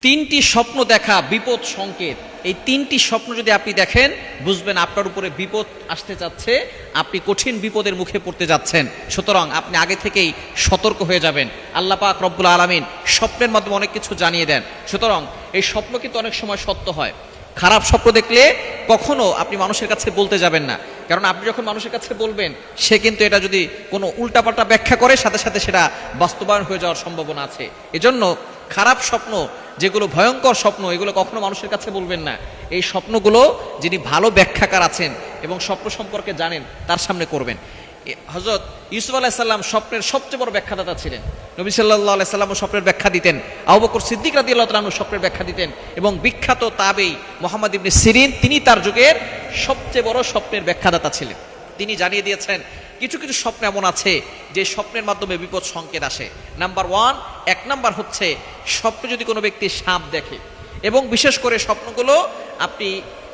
তিনটি স্বপ্ন দেখা বিপদ সংকেত। এই তিনটি স্বপ্ন যদি আপনি দেখেন, বুঝবেন আপনার উপরে বিপদ আসতে যাচ্ছে, আপনি কঠিন বিপদের মুখে পড়তে যাচ্ছেন। সুতরাং আপনি আগে থেকেই সতর্ক হয়ে যাবেন। আল্লাহ পাক রব্বুল আলামিন স্বপ্নের মাধ্যমে অনেক কিছু জানিয়ে দেন। সুতরাং এই স্বপ্ন কিন্তু অনেক সময় সত্য হয়। খারাপ স্বপ্ন দেখলে কখনো আপনি মানুষের কাছে বলতে যাবেন না, কারণ আপনি যখন মানুষের কাছে বলবেন, সে কিন্তু এটা যদি কোনো উল্টাপাল্টা ব্যাখ্যা করে, সাথে সাথে সেটা বাস্তবায়ন হয়ে যাওয়ার সম্ভাবনা আছে। এজন্য খারাপ স্বপ্ন, যেগুলো ভয়ঙ্কর স্বপ্ন, এগুলো কখনো মানুষের কাছে বলবেন না। এই স্বপ্নগুলো যিনি ভালো ব্যাখ্যাকার আছেন এবং স্বপ্ন সম্পর্কে জানেন, তার সামনে করবেন। হযরত ইউসুফ আলাইহিস সালাম স্বপ্নের সবচেয়ে বড় ব্যাখ্যাদাতা ছিলেন। নবী সাল্লাল্লাহু আলাইহি সাল্লামও স্বপ্নের ব্যাখ্যা দিতেন। আবু বকর সিদ্দিক রাদিয়াল্লাহু তাআলা স্বপ্নের ব্যাখ্যা দিতেন, এবং বিখ্যাত তাবেঈ মুহাম্মদ ইবনে সিরিন, তিনি তার যুগের সবচেয়ে বড় স্বপ্নের ব্যাখ্যাদাতা ছিলেন। তিনি জানিয়ে দিয়েছেন কিছু কিছু স্বপ্ন এমন আছে যে স্বপ্নের মাধ্যমে বিপদ সংকেত আসে। নাম্বার ওয়ান, এক নাম্বার হচ্ছে স্বপ্নে যদি কোনো ব্যক্তি সাপ দেখে, এবং বিশেষ করে স্বপ্নগুলো আপনি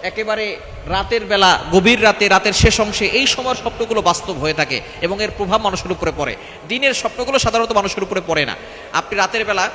একেবারে রাতের বেলা, গভীর রাতে, রাতের শেষ অংশে, এই সময় স্বপ্নগুলো বাস্তব হয়ে থাকে এবং এর প্রভাব মানুষের উপরে পড়ে। দিনের স্বপ্নগুলো সাধারণত মানুষের উপরে পড়ে না। আপনি রাতের বেলা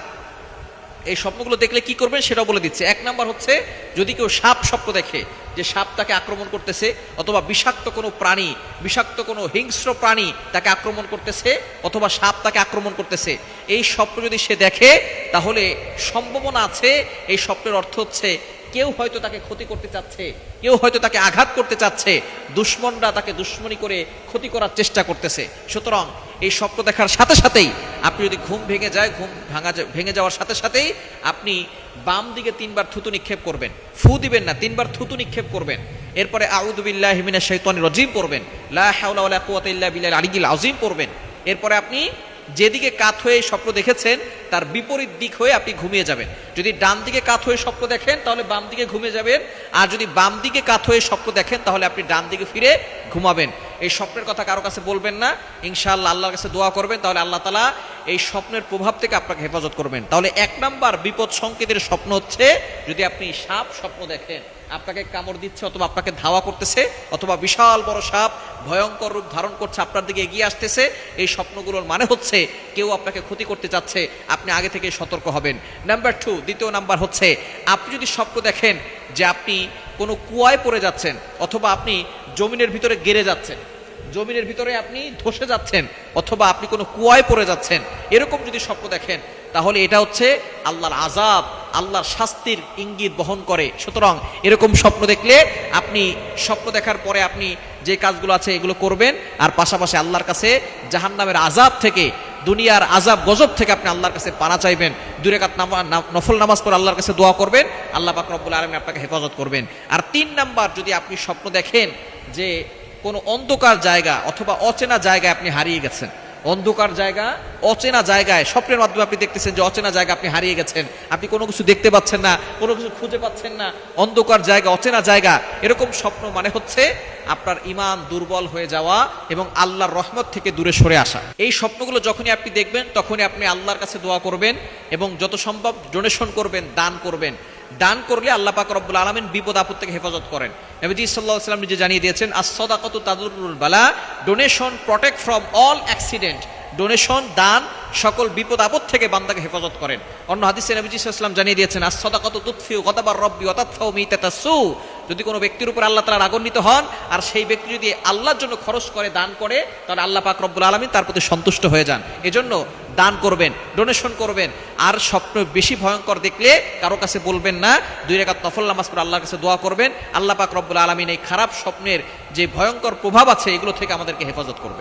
এই স্বপ্নগুলো দেখলে কি করবেন সেটাও বলে দিচ্ছে। এক নাম্বার হচ্ছে, যদি কেউ সাপ স্বপ্ন দেখে যে সাপ তাকে আক্রমণ করতেছে, অথবা বিষাক্ত কোনো প্রাণী, বিষাক্ত কোনো হিংস্র প্রাণী তাকে আক্রমণ করতেছে, অথবা সাপ তাকে আক্রমণ করতেছে, এই স্বপ্ন যদি সে দেখে, তাহলে সম্ভাবনা আছে এই স্বপ্নের অর্থ হচ্ছে কেউ হয়তো তাকে ক্ষতি করতে চাচ্ছে, কেউ হয়তো তাকে আঘাত করতে চাচ্ছে, দুশমনরা তাকে দুশমনি করে ক্ষতি করার চেষ্টা করতেছে। সুতরাং এই স্বপ্ন দেখার সাথে সাথেই আপনি যদি ঘুম ভেঙে যায়, ঘুম ভেঙে যাওয়ার সাথে সাথেই আপনি বাম দিকে 3 বার থুতু নিক্ষেপ করবেন। ফু দিবেন না, 3 বার থুতু নিক্ষেপ করবেন। এরপরে আউযু বিল্লাহি মিনাশ শাইতানির রাজিম পড়বেন, লা হাওলা ওয়ালা কুওয়াতা ইল্লা বিল্লাহিল আলিয়্যিল আযীম পড়বেন। এরপরে আপনি যেদিকে কাত হয়ে স্বপ্ন দেখেছেন তার বিপরীত দিক হয়ে আপনি ঘুমিয়ে যাবেন। যদি ডান দিকে কাত হয়ে স্বপ্ন দেখেন, তাহলে বাম দিকে ঘুমিয়ে যাবেন, আর যদি বাম দিকে কাত হয়ে স্বপ্ন দেখেন, তাহলে আপনি ডান দিকে ফিরে ঘুমাবেন। এই স্বপ্নের কথা কারো কাছে বলবেন না, ইনশাআল্লাহ আল্লাহর কাছে দোয়া করবেন, তাহলে আল্লাহ তাআলা এই স্বপ্নের প্রভাব থেকে আপনাকে হেফাজত করবেন। তাহলে এক নাম্বার বিপদ সংকেতের স্বপ্ন হচ্ছে, যদি আপনি সাপ স্বপ্ন দেখেন, আপনাকে কামড় দিচ্ছে, অথবা আপনাকে ধাওয়া করতেছে, অথবা বিশাল বড় সাপ ভয়ঙ্কর রূপ ধারণ করছে, আপনার দিকে এগিয়ে আসতেছে, এই স্বপ্নগুলোর মানে হচ্ছে কেউ আপনাকে ক্ষতি করতে চাচ্ছে, আপনি আগে থেকে সতর্ক হবেন। নাম্বার 2, দ্বিতীয় নাম্বার হচ্ছে, আপনি যদি স্বপ্ন দেখেন যে আপনি কোনো কুয়ায় পড়ে যাচ্ছেন, অথবা আপনি জমিনের ভিতরে গেড়ে যাচ্ছেন, জমিনের ভিতরে আপনি ধসে যাচ্ছেন, অথবা আপনি কোনো কুয়ায় পড়ে যাচ্ছেন, এরকম যদি স্বপ্ন দেখেন, তাহলে এটা হচ্ছে আল্লাহর আযাব, আল্লাহর শাস্তির ইঙ্গিত বহন করে। সুতরাং এরকম স্বপ্ন দেখলে আপনি স্বপ্ন দেখার পরে আপনি যে কাজগুলো আছে এগুলো করবেন, আর পাশাপাশি আল্লাহর কাছে জাহান্নামের আযাব থেকে, দুনিয়ার আযাব গজব থেকে আপনি আল্লাহর কাছে পানা চাইবেন। 2 রাকাত নফল নামাজ পড়ে আল্লাহর কাছে দোয়া করবেন, আল্লাহ পাক রব্বুল আলামিন আপনাকে হেফাজত করবেন। আর 3 নাম্বার, যদি আপনি স্বপ্ন দেখেন যে কোনো অন্ধকার জায়গা অথবা অচেনা জায়গায় আপনি হারিয়ে গেছেন, অন্ধকার জায়গা, অচেনা জায়গায় স্বপ্নের মাধ্যমে আপনি দেখতেছেন যে অচেনা জায়গা আপনি হারিয়ে গেছেন, আপনি কোনো কিছু দেখতে পাচ্ছেন না, কোনো কিছু খুঁজে পাচ্ছেন না, অন্ধকার জায়গা, অচেনা জায়গা, এরকম স্বপ্ন মানে হচ্ছে আপনার ঈমান দুর্বল হয়ে যাওয়া এবং আল্লাহর রহমত থেকে দূরে সরে আসা। এই স্বপ্নগুলো যখনই আপনি দেখবেন, তখনই আপনি আল্লাহর কাছে দোয়া করবেন এবং যত সম্ভব ডোনেশন করবেন, দান করবেন। দান করলে আল্লাহ পাক রব্বুল আলামিন বিপদ আপদ থেকে হেফাজত করেন। নবীজি সাল্লাল্লাহু আলাইহি ওয়াসাল্লাম নিজে জানিয়ে দিয়েছেন, আস-সাদাকাতু তাদুরুল বালা, donation protect from all accident. Donation, দান সকল বিপদ আপদ থেকে বান্দাকে হেফাজত করেন। অন্য হাদিসে নবীজি সাল্লাল্লাহু আলাইহি ওয়াসাল্লাম জানিয়ে দিয়েছেন, আস-সাদাকাতু তুতফিউ গাদাবার রব্বি ওয়া তাদফাউ মিতাতাস সু। যদি কোনো ব্যক্তির উপর আল্লাহ তাআলা রাগান্বিত হন, আর সেই ব্যক্তি যদি আল্লাহর জন্য খরচ করে, দান করে, তাহলে আল্লাহ পাক রব্বুল আলামিন তার প্রতি সন্তুষ্ট হয়ে যান। এজন্য দান করবেন, ডোনেশন করবেন। আর স্বপ্ন বেশি ভয়ঙ্কর দেখলে কারো কাছে বলবেন না, 2 রাকাত নফল নামাজ পড়ে আল্লাহর কাছে দোয়া করবেন, আল্লাহ পাক রব্বুল আলামিন এই খারাপ স্বপ্নের যে ভয়ঙ্কর প্রভাব আছে এগুলো থেকে আমাদেরকে হেফাজত করবেন।